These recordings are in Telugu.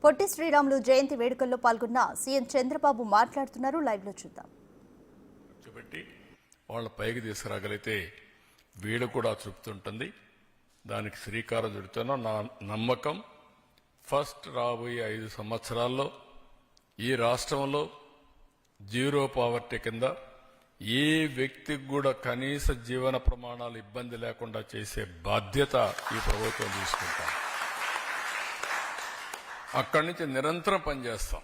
పొట్టి శ్రీరాములు జయంతి వేడుకల్లో పాల్గొన్న సీఎం చంద్రబాబు మాట్లాడుతున్నారు. లైవ్ లో చూద్దాం. వాళ్ళ పైకి తీసుకురాగలిగితే వీడు కూడా తృప్తి ఉంటుంది. దానికి శ్రీకారం చుడుతున్నా. నా నమ్మకం ఫస్ట్ రాబోయే 5 సంవత్సరాల్లో ఈ రాష్ట్రంలో జీరో పావర్టీ కింద ఏ వ్యక్తికి కూడా కనీస జీవన ప్రమాణాలు ఇబ్బంది లేకుండా చేసే బాధ్యత ఈ ప్రభుత్వం తీసుకుంటాం. అక్కడి నుంచి నిరంతరం పనిచేస్తాం.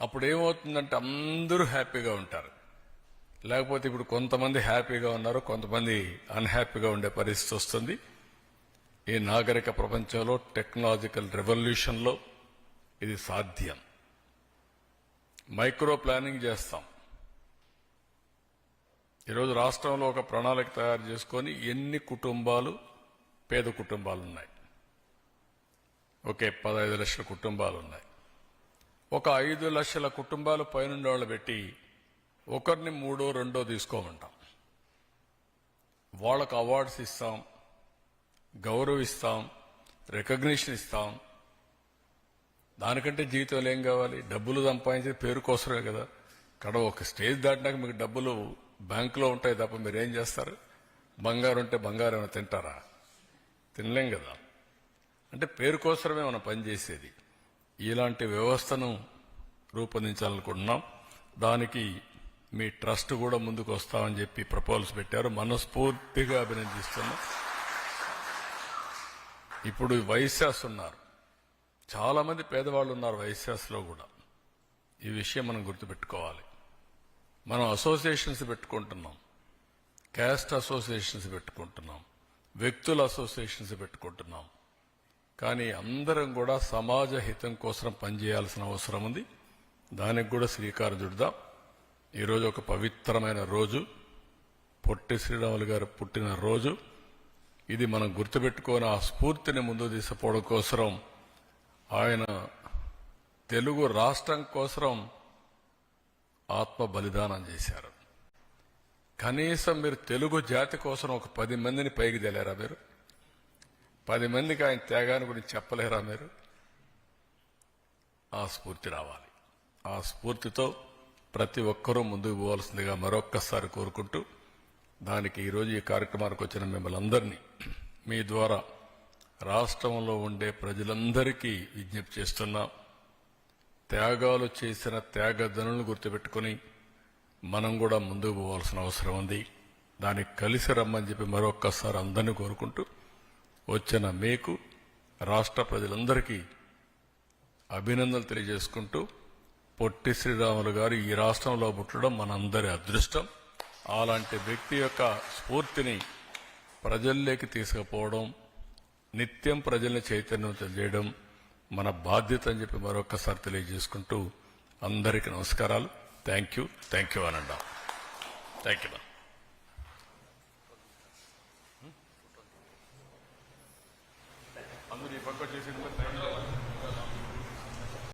అప్పుడు ఏమవుతుందంటే అందరూ హ్యాపీగా ఉంటారు. లేకపోతే ఇప్పుడు కొంతమంది హ్యాపీగా ఉన్నారు, కొంతమంది అన్హ్యాపీగా ఉండే పరిస్థితి వస్తుంది. ఈ నాగరిక ప్రపంచంలో టెక్నాలజికల్ రెవల్యూషన్లో ఇది సాధ్యం. మైక్రో ప్లానింగ్ చేస్తాం. ఈరోజు రాష్ట్రంలో ఒక ప్రణాళిక తయారు చేసుకొని ఎన్ని కుటుంబాలు పేద కుటుంబాలు ఉన్నాయి. ఒకే 15 లక్షల కుటుంబాలు ఉన్నాయి. ఒక 5 లక్షల కుటుంబాలు పైనుండి వాళ్ళు పెట్టి ఒకరిని 3, 2 తీసుకోమంటాం. వాళ్ళకు అవార్డ్స్ ఇస్తాం, గౌరవిస్తాం, రికగ్నిషన్ ఇస్తాం. దానికంటే జీవితంలో ఏం కావాలి? డబ్బులు సంపాదించే పేరు కోసమే కదా. ఇక్కడ ఒక స్టేజ్ దాటినాక మీకు డబ్బులు బ్యాంకులో ఉంటాయి తప్ప మీరేం చేస్తారు? బంగారు ఉంటే బంగారు ఏమైనా తింటారా? తినలేం కదా. అంటే పేరు కోసమే మనం పనిచేసేది. ఇలాంటి వ్యవస్థను రూపొందించాలనుకుంటున్నాం. దానికి మీ ట్రస్ట్ కూడా ముందుకు వస్తామని చెప్పి ప్రపోజల్స్ పెట్టారు. మనస్ఫూర్తిగా అభినందిస్తున్నాం. ఇప్పుడు వైశ్యాస్ ఉన్నారు, చాలా మంది పేదవాళ్ళు ఉన్నారు వైశ్యాస్లో కూడా. ఈ విషయం మనం గుర్తుపెట్టుకోవాలి. మనం అసోసియేషన్స్ పెట్టుకుంటున్నాం, క్యాస్ట్ అసోసియేషన్స్ పెట్టుకుంటున్నాం, వ్యక్తుల అసోసియేషన్స్ పెట్టుకుంటున్నాం. కానీ అందరం కూడా సమాజ హితం కోసం పనిచేయాల్సిన అవసరం ఉంది. దానికి కూడా శ్రీకారం చుడదాం. ఈరోజు ఒక పవిత్రమైన రోజు, పొట్టి శ్రీరాములు గారు పుట్టిన రోజు. ఇది మనం గుర్తుపెట్టుకొని ఆ స్ఫూర్తిని ముందు తీసుకుపోవడం కోసం ఆయన తెలుగు రాష్ట్రం కోసం ఆత్మ బలిదానం చేశారు. కనీసం మీరు తెలుగు జాతి కోసం ఒక 10 మందిని పైకి తేలేరా? మీరు 10 మందికి ఆయన త్యాగాన్ని గురించి చెప్పలేరా మీరు? ఆ స్ఫూర్తి రావాలి. ఆ స్ఫూర్తితో ప్రతి ఒక్కరూ ముందుకు పోవాల్సిందిగా మరొక్కసారి కోరుకుంటూ, దానికి ఈరోజు ఈ కార్యక్రమానికి వచ్చిన మిమ్మల్ని అందరినీ మీ ద్వారా రాష్ట్రంలో ఉండే ప్రజలందరికీ విజ్ఞప్తి చేస్తున్నాం. త్యాగాలు చేసిన త్యాగధనులను గుర్తుపెట్టుకుని మనం కూడా ముందుకు పోవాల్సిన అవసరం ఉంది. దానికి కలిసి రమ్మని చెప్పి మరొక్కసారి అందరినీ కోరుకుంటూ, వచ్చిన మీకు రాష్ట్ర ప్రజలందరికీ అభినందనలు తెలియజేసుకుంటూ, పొట్టి శ్రీరాములు గారు ఈ రాష్ట్రంలో పుట్టడం మనందరి అదృష్టం. అలాంటి వ్యక్తి యొక్క స్ఫూర్తిని ప్రజల్లోకి తీసుకుపోవడం, నిత్యం ప్రజల్ని చైతన్యవంతం చేయడం మన బాధ్యత అని చెప్పి మరొకసారి తెలియజేసుకుంటూ అందరికీ నమస్కారాలు. థ్యాంక్ యూ అనండి. Thank you.